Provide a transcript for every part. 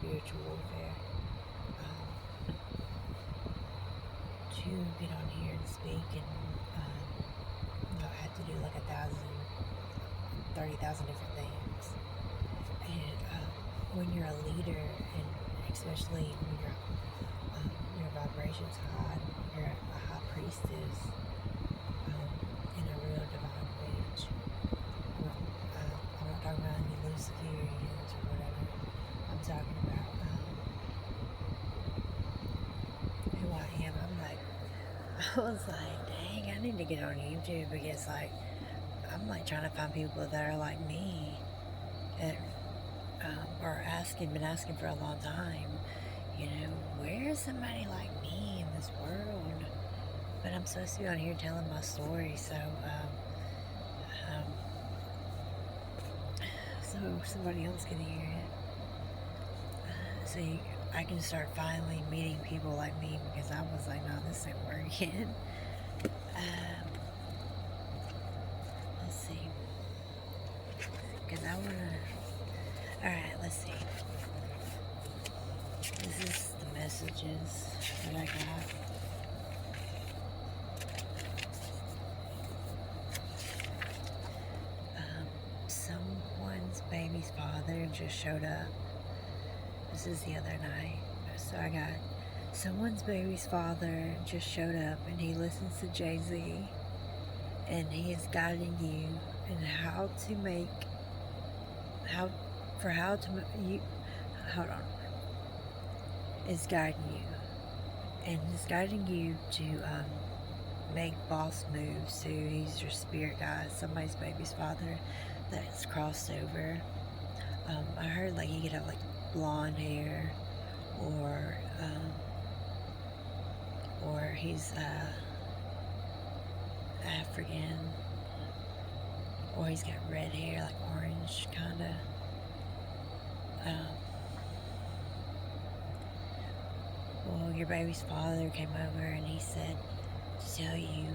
spiritual warfare. To get on here and speak and not have to do like 30,000 different things. And when you're a leader, and especially when your vibration's high, you're a high priestess in a real divine witch. I'm not talking about any Luciferians or whatever. I'm talking about who I am. I was like, dang, I need to get on YouTube, because like I'm like trying to find people that are like me, that are been asking for a long time, where is somebody like me in this world? But I'm supposed to be on here telling my story, so somebody else can hear it. So I can start finally meeting people like me, because I was like, no, this ain't working. Let's see. Because I want to... Alright, let's see. This is the messages that I got. Someone's baby's father just showed up. This is the other night. So I got... Someone's baby's father just showed up, and he listens to Jay-Z, and he is guiding you in how to make... Hold on. Is guiding you. And he's guiding you to make boss moves too. He's your spirit guide, somebody's baby's father that's crossed over. I heard like he could have like blonde hair, or he's African, or he's got red hair, like orange kind of. Well, your baby's father came over and he said to tell you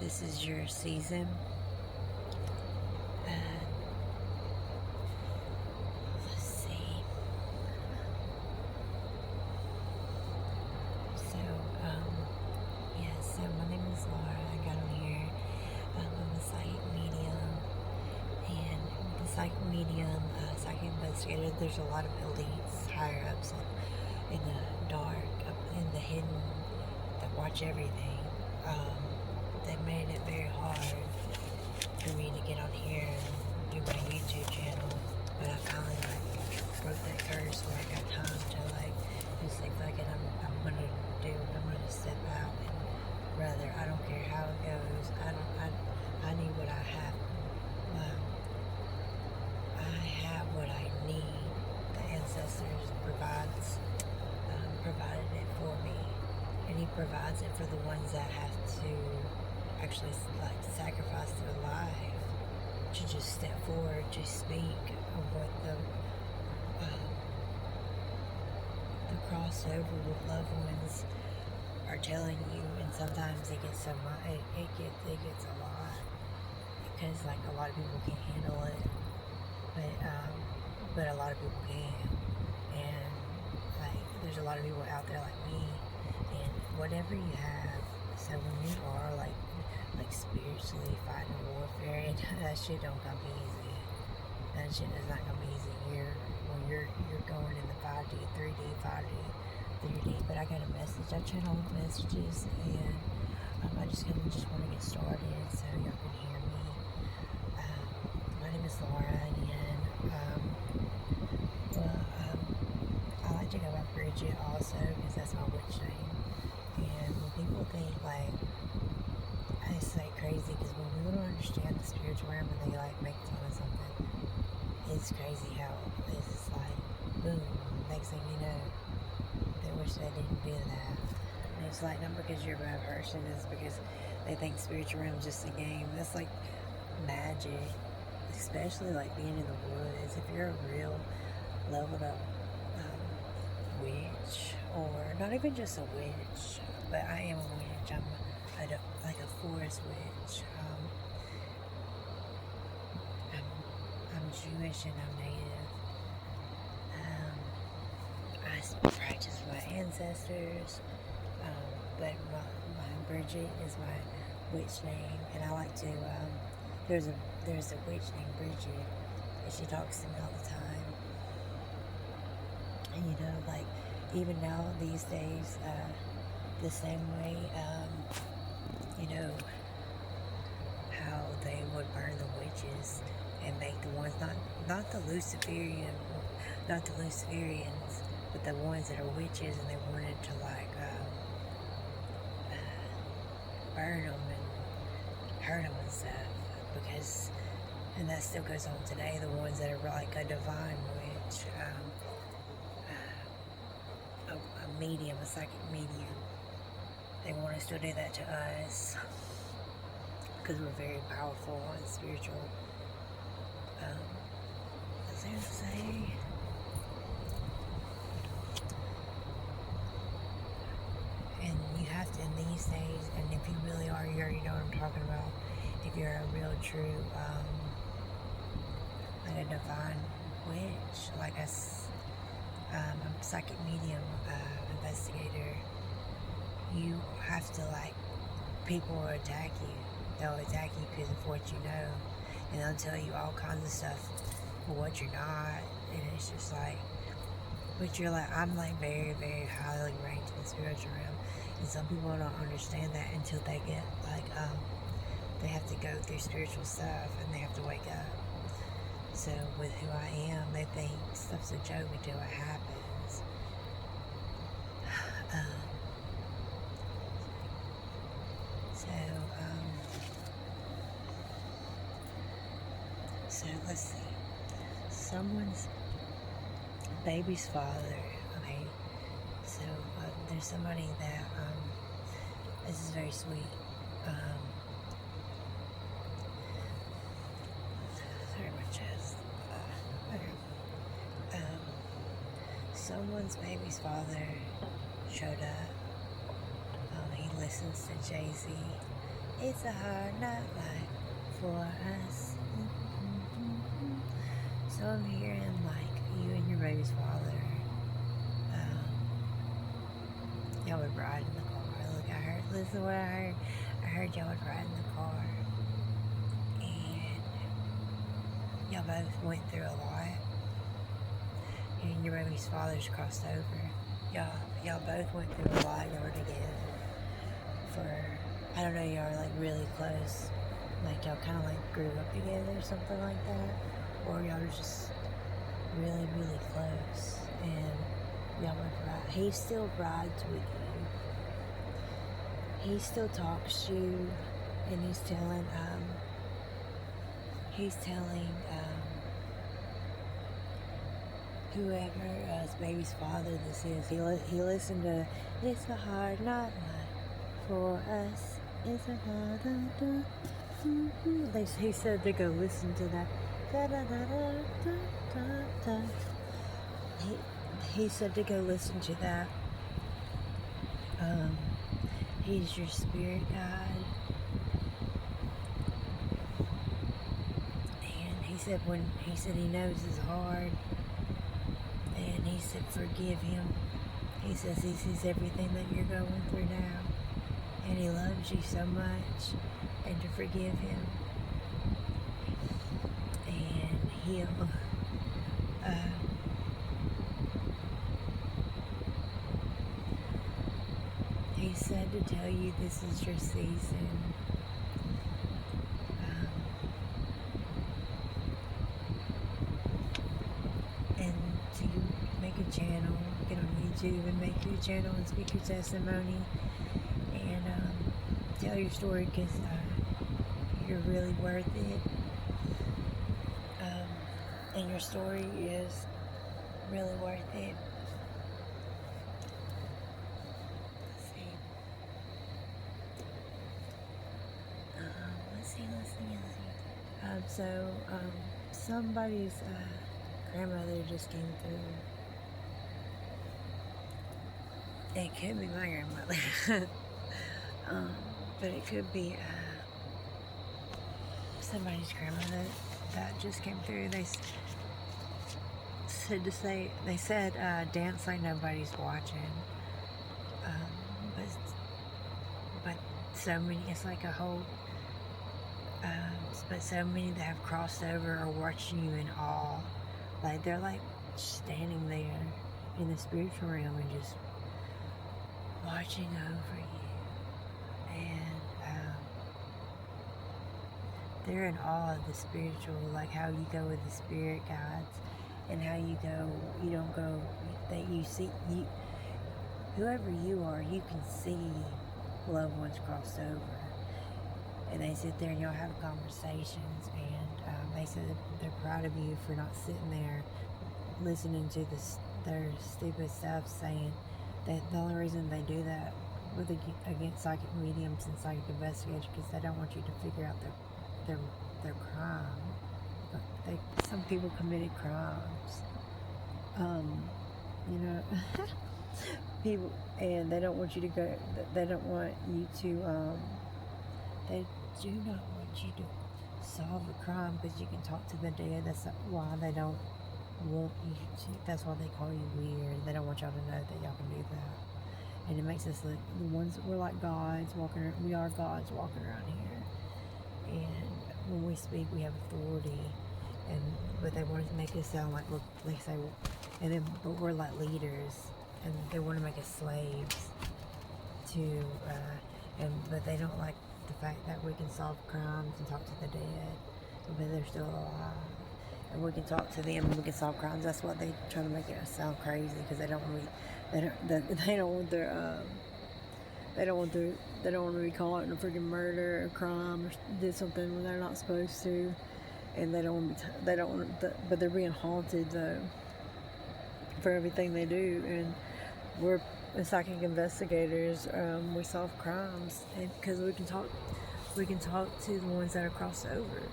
this is your season. Let's see. So, so my name is Laura. I got on here. I'm a psychic medium. And with the psychic medium, psychic investigator, there's a lot of elites, higher ups in the dark, in the hidden, that watch everything. They made it very hard for me to get on here and do my YouTube channel, but I finally broke that curse where I got time to just say, fuck it, I'm gonna step out, and rather, I don't care how it goes. I need what I have. I have what I need. The ancestors provided it for me, and he provides it for the ones that have to actually sacrifice their life to just step forward to speak of what the crossover with loved ones are telling you. And sometimes it gets it gets a lot, because a lot of people can't handle it, but a lot of people can. And there's a lot of people out there like me, and whatever you have. So when you are spiritually fighting warfare, that shit don't come easy. That shit is not gonna be easy. When you're going in the 5D, 3D, 5D, 3D. But I got a message. I channel messages, and I just want to get started so y'all can hear me. My name is Laura, and I like to go by Bridget also, because that's my witch name. And when people think it's crazy, because when people don't understand the spiritual realm and they make fun of something, it's crazy how it's just boom, next thing you know, they wish they didn't do that. And it's not because you're a bad person, it's because they think spiritual realm is just a game. That's like magic, especially being in the woods. If you're a real leveled up witch, or not even just a witch, but I am a witch. I'm a forest witch. I'm Jewish and I'm native. ancestors. But my Bridget is my witch name, and I like to. There's a witch named Bridget, and she talks to me all the time. And you know, like even now these days, the same way, you know, how they would burn the witches and make the ones not the Luciferian, not the Luciferians, but the ones that are witches, and they wanted to like burn them and hurt them and stuff, because, and that still goes on today, the ones that are like a divine witch, a medium, a psychic medium, they want to still do that to us, because we're very powerful and spiritual. What's there to say? And you have to, in these days, and if you really are, you already know what I'm talking about. If you're a real, true, like a divine witch, like a psychic medium, investigator, you have to, like, people will attack you. They'll attack you because of what you know, and they'll tell you all kinds of stuff for what you're not, and it's just like, but you're like, I'm like very, very highly ranked in the spiritual realm, and some people don't understand that until they get like, they have to go through spiritual stuff, and they have to wake up. So with who I am, they think stuff's a joke until it happens. So let's see. Someone's baby's father. Okay. So there's somebody that this is very sweet. Sorry, my chest. Someone's baby's father showed up. He listens to Jay-Z. It's a hard night life for us. So I'm hearing like you and your baby's father, y'all would ride in the car. Look, listen to what I heard. I heard y'all would ride in the car, and y'all both went through a lot. You and your baby's father's crossed over. Y'all both went through a lot. Y'all were together for, I don't know, y'all were like really close. Like y'all kind of like grew up together or something like that. Or y'all were just really, really close, and y'all would ride. He still rides with you. He still talks to you, and he's telling whoever his baby's father this is. He listened to "It's a Hard Night Life for Us. It's a hard night." He said to go listen to that. Da, da, da, da, da, da. He said to go listen to that. He's your spirit guide, and he said he knows it's hard, and he said forgive him. He says he sees everything that you're going through now, and he loves you so much, and to forgive him. He'll he said to tell you this is your season. And to make a channel, get on YouTube and make your channel and speak your testimony, and tell your story, because you're really worth it. And your story is really worth it. Let's see. Somebody's grandmother just came through. It could be my grandmother. But it could be somebody's grandmother that just came through. They said dance like nobody's watching. but but so many, it's like a whole, but so many that have crossed over are watching you in awe. Like they're like standing there in the spiritual realm and just watching over you. And they're in awe of the spiritual, like how you go with the spirit guides and how you don't go, that you see, whoever you are, you can see loved ones cross over. And they sit there and y'all have conversations, and they say that they're proud of you for not sitting there listening to their stupid stuff, saying that the only reason they do that against psychic mediums and psychic investigators because they don't want you to figure out their crime. Some people committed crimes, people, and they don't want you to go. They don't want you to. They do not want you to solve a crime because you can talk to the dead. That's why they don't want you to. That's why they call you weird. They don't want y'all to know that y'all can do that. And it makes us look, the ones that we're like gods walking around. We are gods walking around here. And when we speak, we have authority. But they want to make us sound like, look, they say, but we're like leaders, and they want to make us slaves but they don't like the fact that we can solve crimes and talk to the dead, but they're still alive. And we can talk to them and we can solve crimes. That's what they try to make it sound crazy because they don't want to be caught in a freaking murder or crime or did something when they're not supposed to, and but they're being haunted though for everything they do. And we're psychic investigators. We solve crimes, and because we can talk to the ones that are crossed over,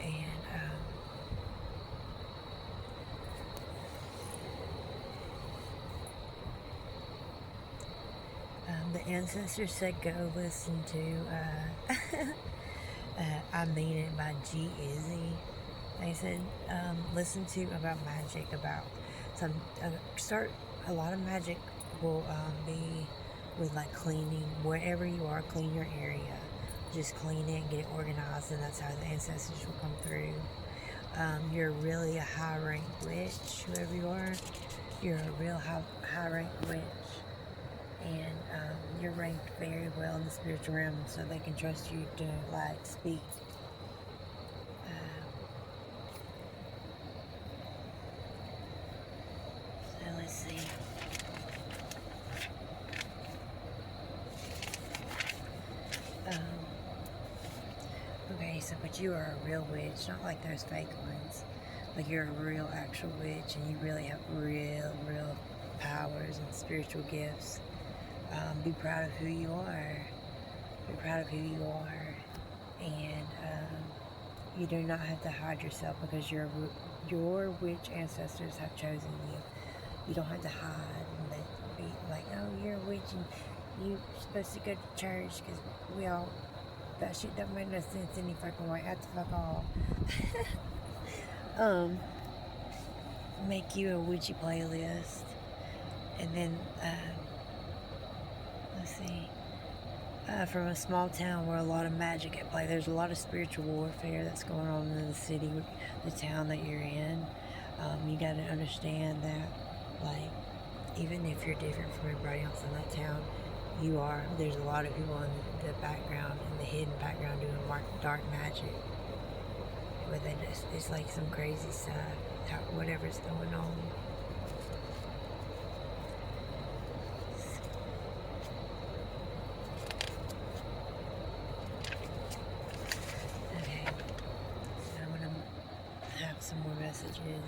and the ancestors said go listen to I Mean It by G Izzy. They said listen to about magic, about some start a lot of magic will be with like cleaning. Wherever you are, clean your area, just clean it and get it organized, and that's how the ancestors will come through. You're really a high ranked witch, whoever you are. You're a real high ranked witch, and you're ranked very well in the spiritual realm, so they can trust you to like speak. So let's see. Okay, so but you are a real witch, not like those fake ones. Like you're a real actual witch, and you really have real powers and spiritual gifts. Be proud of who you are. Be proud of who you are, and you do not have to hide yourself because your witch ancestors have chosen you. You don't have to hide and be like, oh, you're a witch and you're supposed to go to church because that shit don't make no sense any fucking way. That's fuck all. Make you a witchy playlist, and then let's see. From a small town where a lot of magic at play, there's a lot of spiritual warfare that's going on in the city, the town that you're in. You got to understand that, like, even if you're different from everybody else in that town, there's a lot of people in the background, in the hidden background, doing dark magic. But then it's like some crazy stuff, whatever's going on. Okay, so I'm gonna have some more messages.